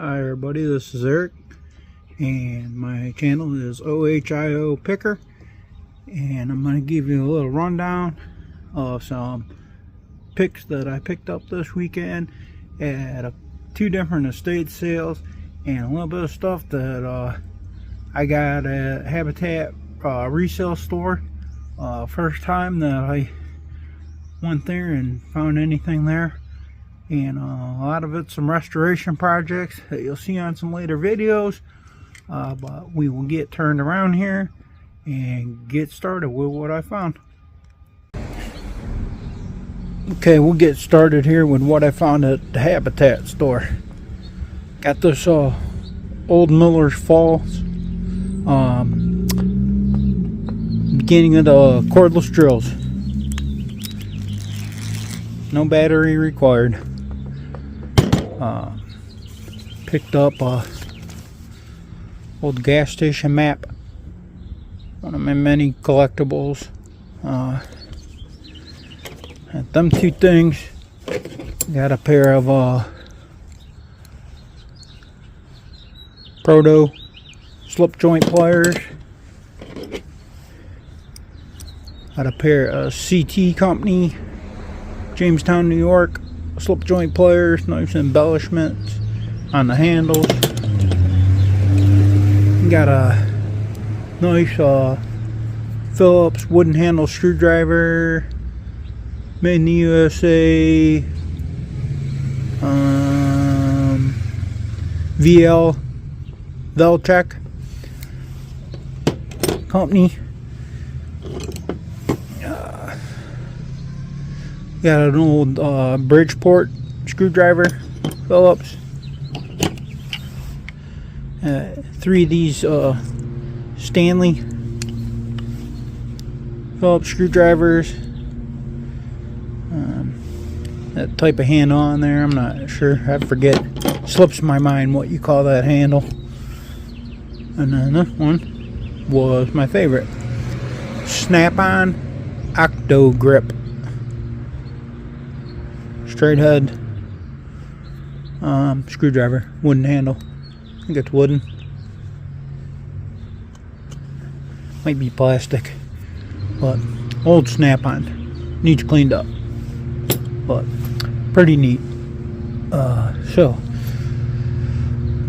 Hi everybody, this is Eric and my channel is OHIO Picker, and I'm going to give you a little rundown of some picks that I picked up this weekend at two different estate sales, and a little bit of stuff that I got at Habitat Resale store. First time that I went there and found anything there. And a lot of it's some restoration projects that you'll see on some later videos, but we will get turned around here and get started with what I found. Okay, we'll get started here with what I found at the Habitat store. Got this old Miller's Falls beginning of the cordless drills. No battery required. Picked up a old gas station map, one of my many collectibles. Had them two things. Got a pair of Proto slip joint pliers. Got a pair of CT Company, Jamestown, New York, slip joint pliers, nice embellishments on the handles. Got a nice Phillips wooden handle screwdriver, made in the USA, Velcheck Company. Got an old Bridgeport screwdriver, Phillips. Three of these Stanley Phillips screwdrivers. That type of handle on there, I'm not sure. I forget. Slips my mind what you call that handle. And then this one was my favorite. Snap-on Octo Grip. Straight head screwdriver, wooden handle. I think it's wooden. Might be plastic, but old Snap-on. Needs cleaned up, but pretty neat. So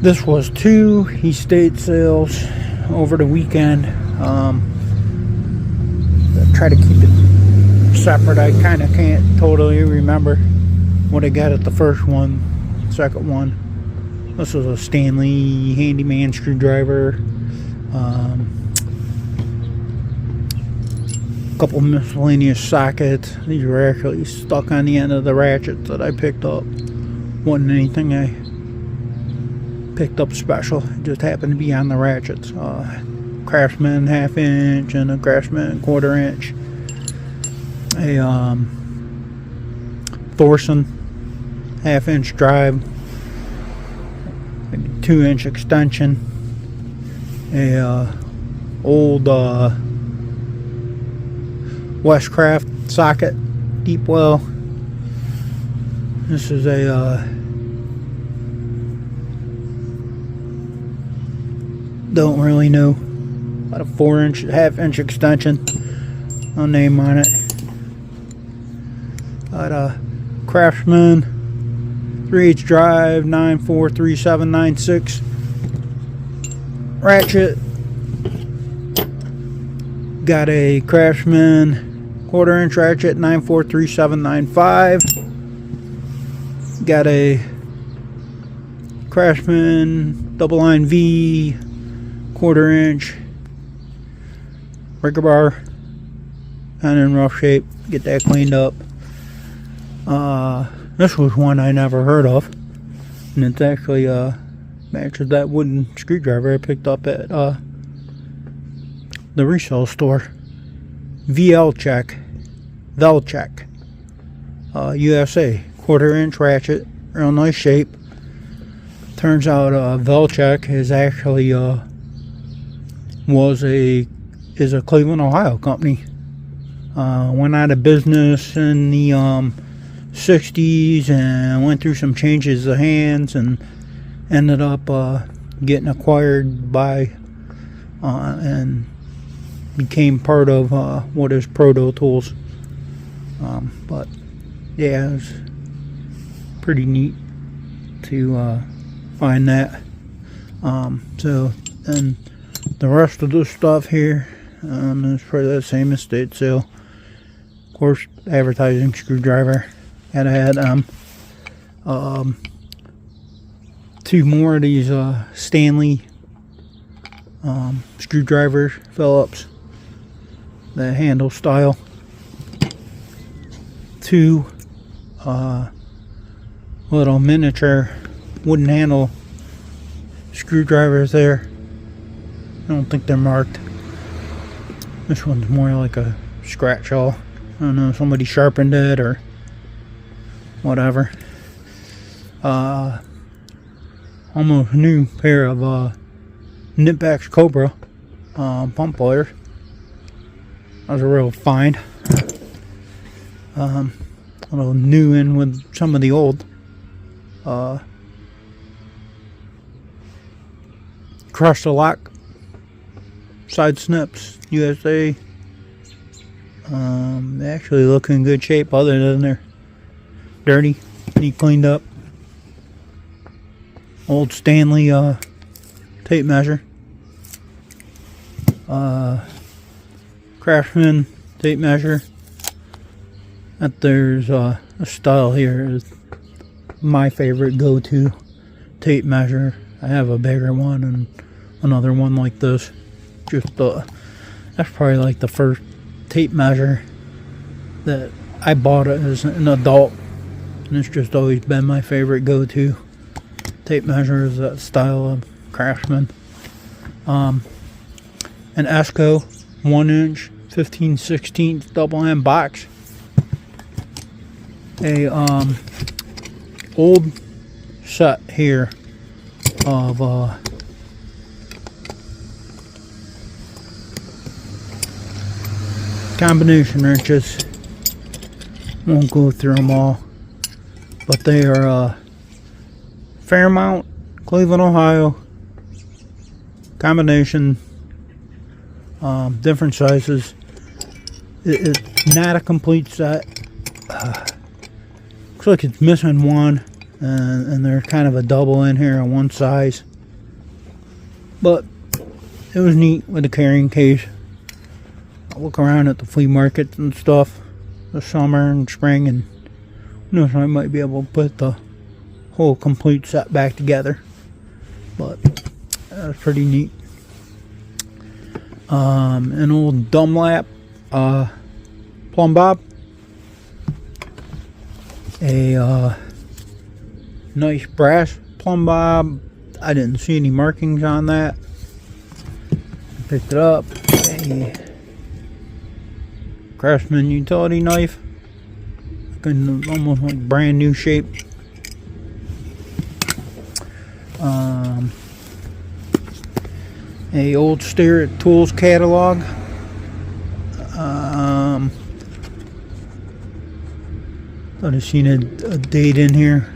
this was two estate sales over the weekend. Try to keep it separate. I kind of can't totally remember what I got at the first one, second one. This was a Stanley handyman screwdriver. Couple miscellaneous sockets. These were actually stuck on the end of the ratchets that I picked up. Wasn't anything I picked up special. It just happened to be on the ratchets. Craftsman 1/2 inch and a Craftsman 1/4 inch. A Thorson 1/2 inch drive, maybe 2 inch extension, a old Westcraft socket, deep well. This is a don't really know, about a 4 inch, 1/2 inch extension, no name on it. Got a Craftsman 3/8 drive, 943796 ratchet. Got a Craftsman 1/4 inch ratchet, 943795. Got a Craftsman double line V 1/4 inch breaker bar, kind of in rough shape. Get that cleaned up. This was one I never heard of, and it's actually matches that wooden screwdriver I picked up at the resale store. Velcheck, USA, 1/4 inch ratchet, real nice shape. Turns out Velcheck is actually is a Cleveland, Ohio company. Went out of business in the 60s and went through some changes of hands, and ended up getting acquired by and became part of what is Proto Tools. But yeah, it was pretty neat to find that. So, and the rest of the stuff here is for the same estate sale. Of course, advertising screwdriver. Had two more of these Stanley screwdrivers, Phillips, the handle style. Two little miniature wooden handle screwdrivers there. I don't think they're marked. This one's more like a scratch all. I don't know, somebody sharpened it or whatever. Almost new pair of Nipbax Cobra pump pliers. That was a real find. A little new in with some of the old. Crush the Lock side snips USA. They actually look in good shape other than they're dirty. Need cleaned up. Old Stanley tape measure. Craftsman tape measure. That there's a style here is my favorite go-to tape measure. I have a bigger one and another one like this. Just that's probably like the first tape measure that I bought it as an adult, and it's just always been my favorite go-to tape measure is that style of Craftsman. An Esco 1-inch 15/16 double M box. A old set here of combination wrenches. Won't go through them all, but they are Fairmount, Cleveland, Ohio. Combination, different sizes. It's not a complete set. Looks like it's missing one, and there's kind of a double in here on one size. But it was neat with the carrying case. I'll look around at the flea markets and stuff this summer and spring, and who knows, I might be able to put the whole complete set back together. But that's pretty neat. An old Dunlap plumb bob. A nice brass plumb bob. I didn't see any markings on that. Picked it up. A Craftsman utility knife. Almost like brand new shape. A old Starrett Tools catalog. Thought I've seen a date in here.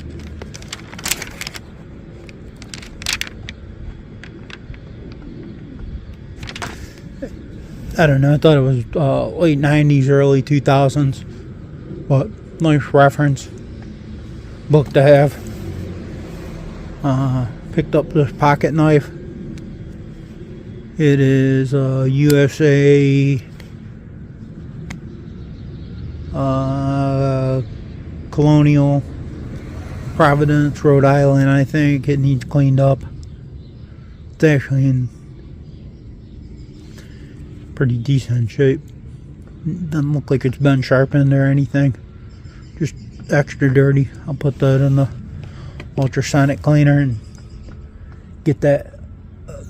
I don't know, I thought it was late 90s, early 2000s. But nice reference book to have. Picked up this pocket knife. It is USA Colonial, Providence, Rhode Island, I think. It needs cleaned up. It's actually in pretty decent shape. Doesn't look like it's been sharpened or anything. Just extra dirty. I'll put that in the ultrasonic cleaner and get that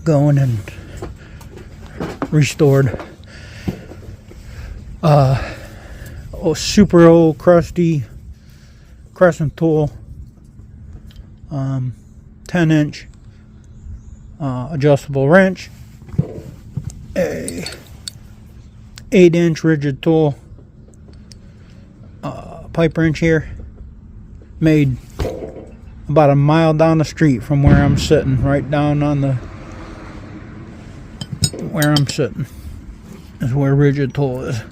going and restored. Super old crusty crescent tool, 10-inch adjustable wrench, a 8-inch rigid tool, pipe wrench here, made about a mile down the street from where I'm sitting, right down on the where I'm sitting is where Rigid Tool is.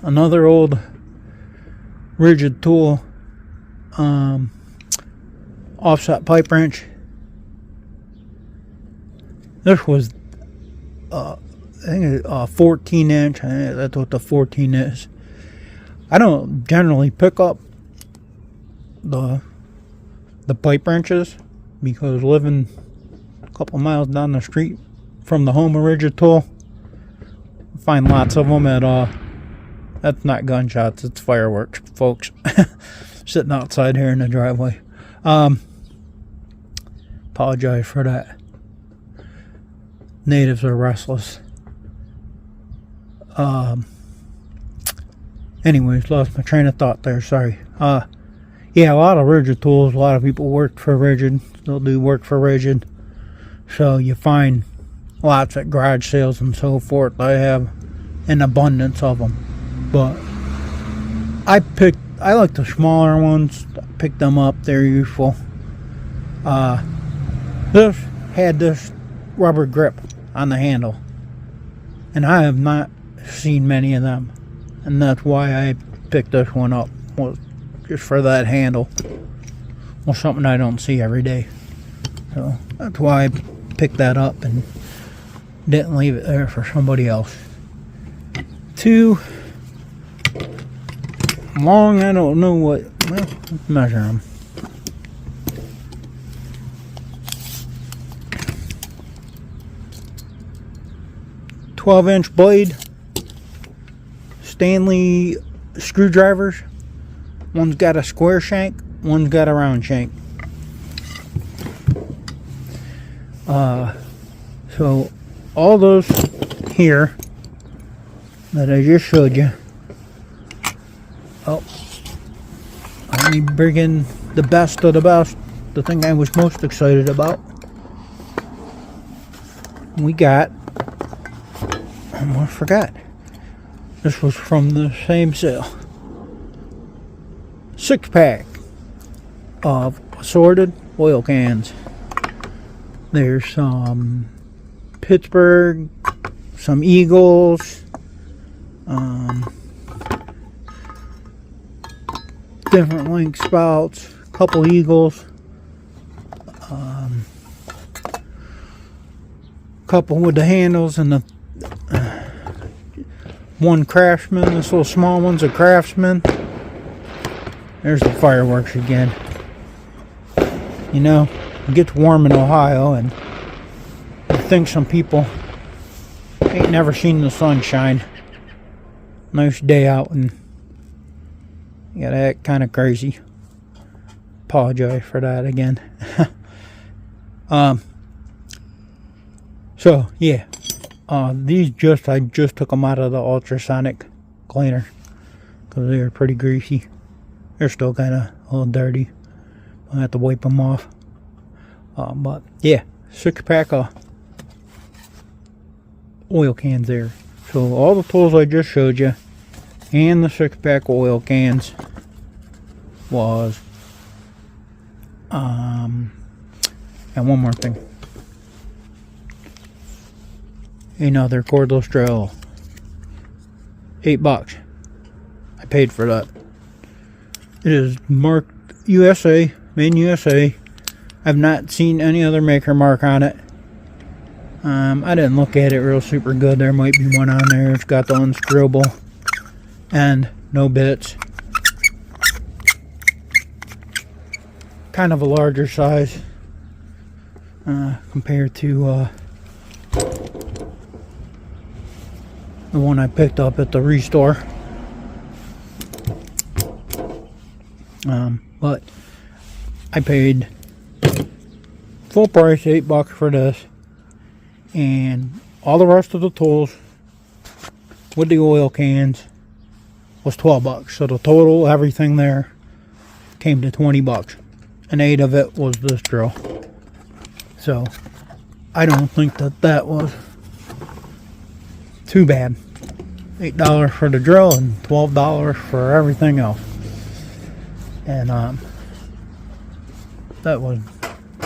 Another old Rigid Tool offset pipe wrench. This was I think a 14 inch. That's what the 14 is. I don't generally pick up the pipe wrenches because living a couple miles down the street from the home of Rigid Tool, I find lots of them at that's not gunshots, it's fireworks, folks. Sitting outside here in the driveway. Apologize for that. Natives are restless. Anyways, lost my train of thought there, sorry. Yeah, a lot of Rigid Tools, a lot of people work for Rigid, still do work for Rigid. So you find lots at garage sales and so forth. I have an abundance of them. But I like the smaller ones, pick them up, they're useful. This had this rubber grip on the handle, and I have not seen many of them, and that's why I picked this one up, was just for that handle. Well, something I don't see every day, so that's why I picked that up and didn't leave it there for somebody else. Two long, I don't know what, well, let's measure them. "12-inch blade, Stanley screwdrivers. One's got a square shank, one's got a round shank. So all those here that I just showed you. Oh, let me bring in the best of the best, the thing I was most excited about. We got, I almost forgot, this was from the same sale. 6-pack of assorted oil cans. There's some Pittsburgh, some Eagles, different link spouts, couple Eagles, couple with the handles, and the one Craftsman. This little small one's a Craftsman. There's the fireworks again. You know, it gets warm in Ohio, and I think some people ain't never seen the sunshine. Nice day out, and you gotta act kind of crazy. Apologize for that again. So yeah, these I just took them out of the ultrasonic cleaner because they were pretty greasy. They're still kind of a little dirty. I'll have to wipe them off. But yeah, 6-pack of oil cans there. So all the tools I just showed you and the 6-pack oil cans was and one more thing, another cordless drill. $8. I paid for that. It is marked USA, made in USA. I've not seen any other maker mark on it. I didn't look at it real super good. There might be one on there. It's got the unscrewable and no bits. Kind of a larger size compared to the one I picked up at the Restore. But I paid full price, $8 for this, and all the rest of the tools with the oil cans was $12. So the total, everything there, came to $20, and 8 of it was this drill. So I don't think that was too bad. $8 for the drill and $12 for everything else. And that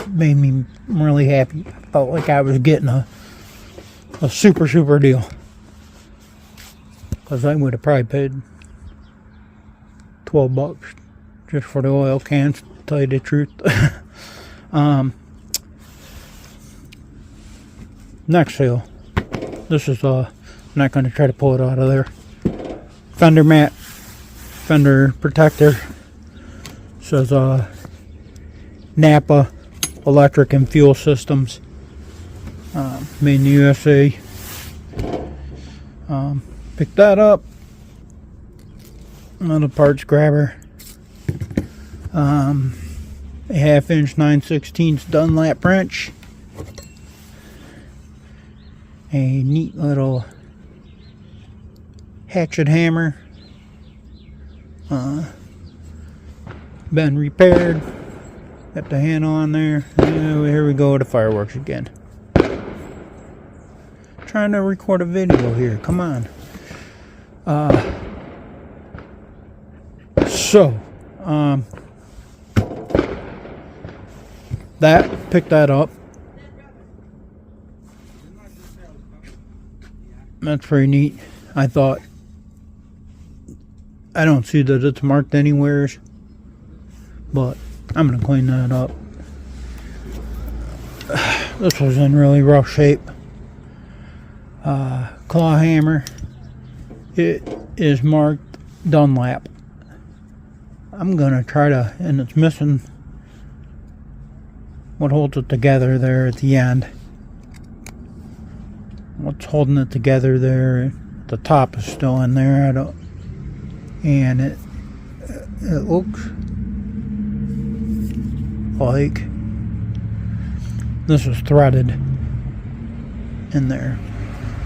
made me really happy. I felt like I was getting a super deal, because I would have probably paid $12 just for the oil cans, to tell you the truth. Next sale. This is I'm not going to try to pull it out of there. Fender mat, fender protector. Says Napa Electric and Fuel Systems. Made in the USA. Picked that up. Another parts grabber. A 1/2-inch 9/16 Dunlap wrench. A neat little hatchet hammer. Been repaired. Got the handle on there. Here we go with the fireworks again. Trying to record a video here. Come on. Picked that up. That's pretty neat. I thought, I don't see that it's marked anywhere, but I'm gonna clean that up. This was in really rough shape. Claw hammer. It is marked Dunlap. I'm gonna try to, and it's missing what holds it together there at the end. What's holding it together there? The top is still in there. And it looks like this is threaded in there.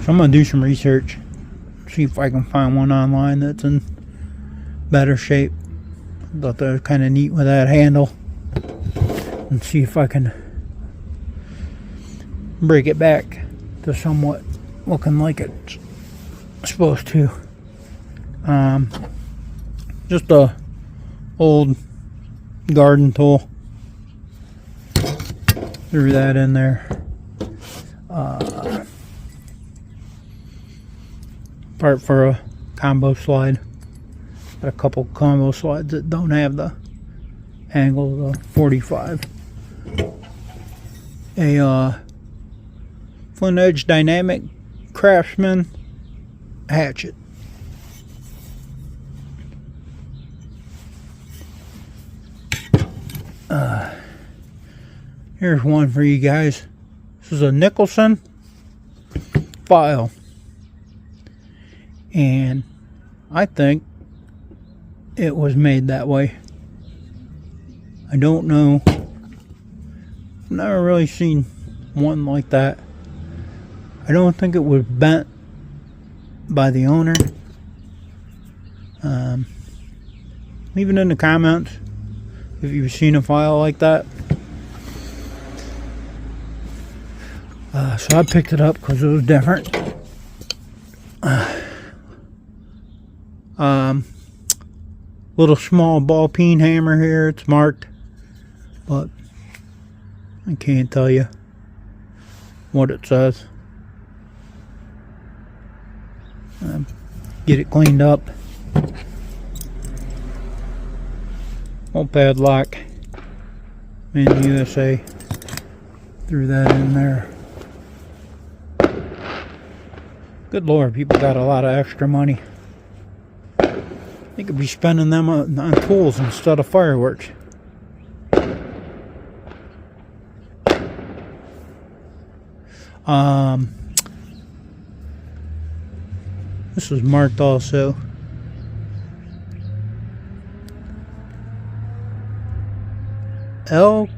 So I'm gonna do some research, see if I can find one online that's in better shape. Thought that was kind of neat with that handle, and see if I can break it back to somewhat looking like it's supposed to. Just a old garden tool. Threw that in there. Part for a combo slide. Got a couple combo slides that don't have the angle of the 45. A Flint Edge Dynamic Craftsman hatchet. Here's one for you guys. This is a Nicholson file, and I think it was made that way. I don't know. I've never really seen one like that. I don't think it was bent by the owner. Leave it in the comments if you've seen a file like that. So I picked it up because it was different. Little small ball peen hammer here. It's marked, but I can't tell you what it says. Get it cleaned up. Old padlock, made in the USA. Threw that in there. Good Lord, people got a lot of extra money. They could be spending them on tools instead of fireworks. This is marked also. Elk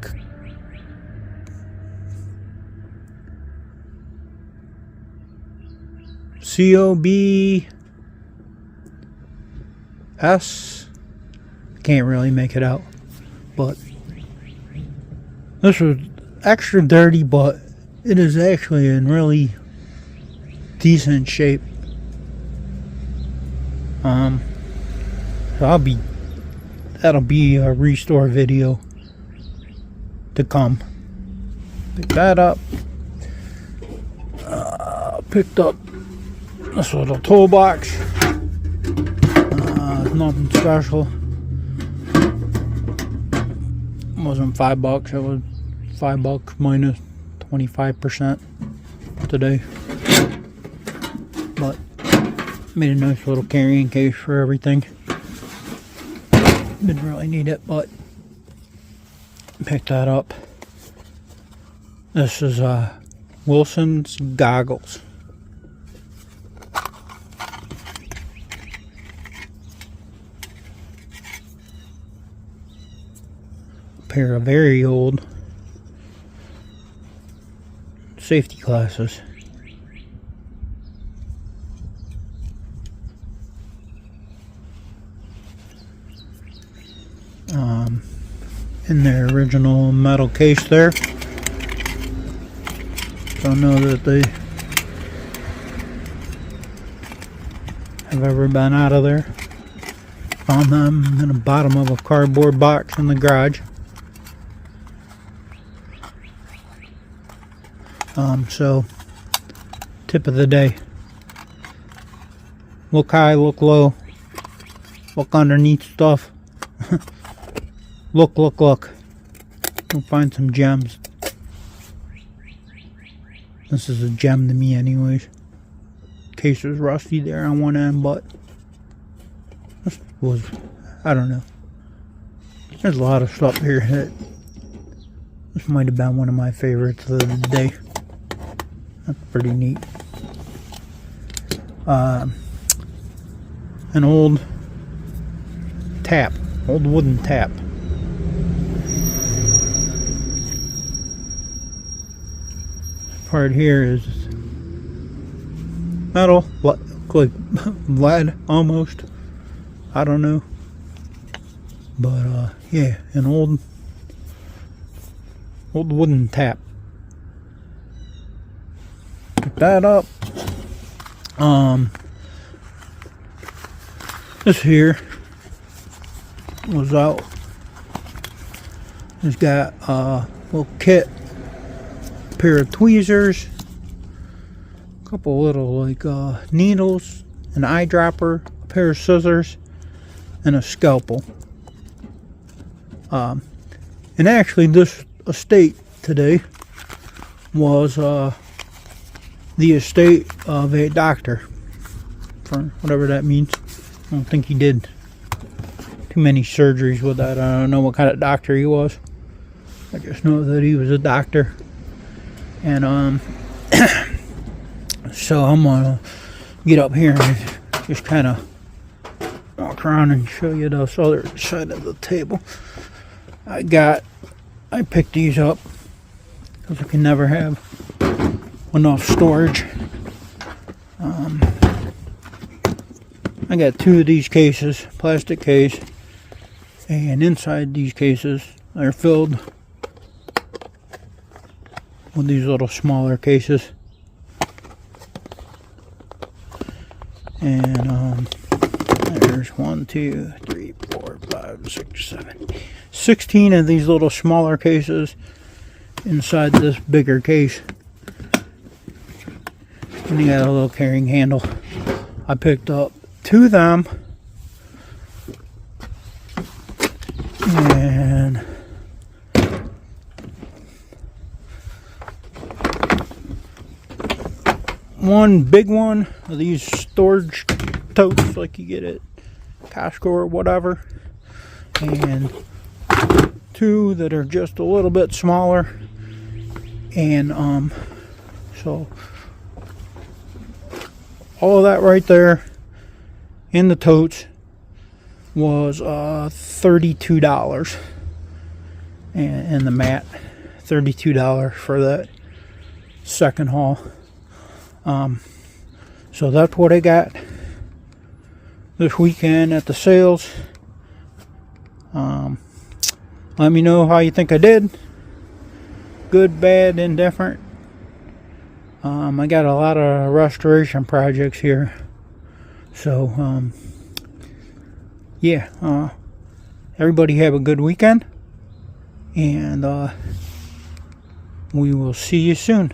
COBS. Can't really make it out, but this was extra dirty, but it is actually in really decent shape. So that'll be a restore video to come. Pick that up. Picked up this little toolbox. Nothing special. It wasn't $5. It was $5 minus 25% today. But made a nice little carrying case for everything. Didn't really need it, but picked that up. This is Wilson's goggles. A pair of very old safety glasses. In their original metal case there. Don't know that they have ever been out of there. Found them in the bottom of a cardboard box in the garage. So tip of the day. Look high, look low. Look underneath stuff. Look. You'll find some gems. This is a gem to me anyways. Case was rusty there on one end, but this was, I don't know. There's a lot of stuff here that this might have been one of my favorites of the day. That's pretty neat. An old tap, old wooden tap. Part here is metal, like lead almost. I don't know, but yeah, an old wooden tap. Pick that up. This here was out. It's got a little kit. Pair of tweezers, a couple little like needles, an eyedropper, a pair of scissors, and a scalpel. And actually, this estate today was the estate of a doctor, for whatever that means. I don't think he did too many surgeries with that. I don't know what kind of doctor he was. I just know that he was a doctor. And so I'm gonna get up here and just kind of walk around and show you this other side of the table. I picked these up because I can never have enough storage. I got two of these cases, plastic case, and inside these cases they're filled with these little smaller cases. And there's 1, 2, 3, 4, 5, 6, 7, 16 of these little smaller cases inside this bigger case. And you got a little carrying handle. I picked up 2 of them, and one big one of these storage totes like you get at Costco or whatever, and 2 that are just a little bit smaller. And so all of that right there in the totes was $32, and the mat $32 for that second haul. So that's what I got this weekend at the sales. Let me know how you think I did. Good, bad, indifferent. I got a lot of restoration projects here. So, yeah. everybody have a good weekend, and we will see you soon.